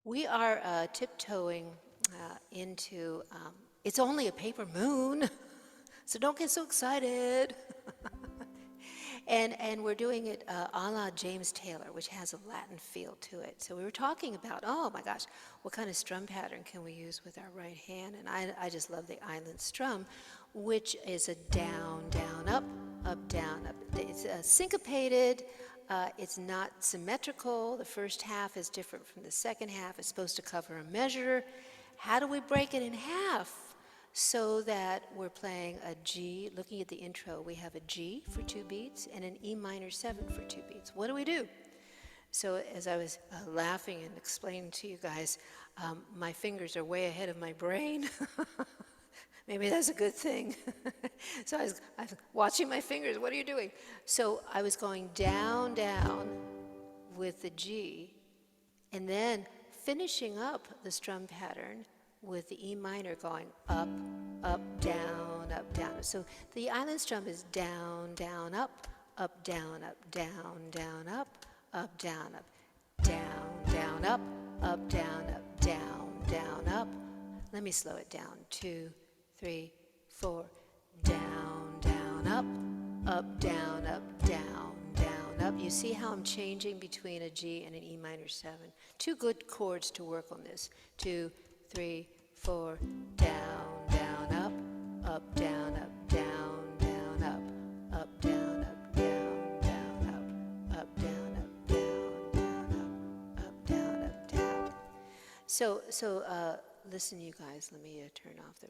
We are tiptoeing into, it's only a paper moon, so don't get so excited. And we're doing it a la James Taylor, which has a Latin feel to it. So we were talking about, oh my gosh, what kind of strum pattern can we use with our right hand? And I just love the island strum, which is a down, down, up, up, down, up. It's syncopated. It's not symmetrical. The first half is different from the second half. It's supposed to cover a measure. How do we break it in half? So that we're playing a G, looking at the intro, we have a G for 2 beats and an E minor 7 for 2 beats. What do we do? So as I was laughing and explaining to you guys, my fingers are way ahead of my brain. Maybe that's a good thing. So I was watching my fingers. What are you doing? So I was going down, down with the G, and then finishing up the strum pattern with the E minor going up, up, down, up, down. So the island strum is down, down, up, down, up, down, down, up, down, up, down, down, up, down, up, down, down, up. Let me slow it down. 2, 3, 4. Down, down, up, down, up, down, down, up. You see how I'm changing between a G and an E minor 7. 2 good chords to work on this. 2, 3, 4, down, down, up, down, down, up, down, up, down, down, up, down, up, down, up, down, up, down. So listen, you guys. Let me turn off the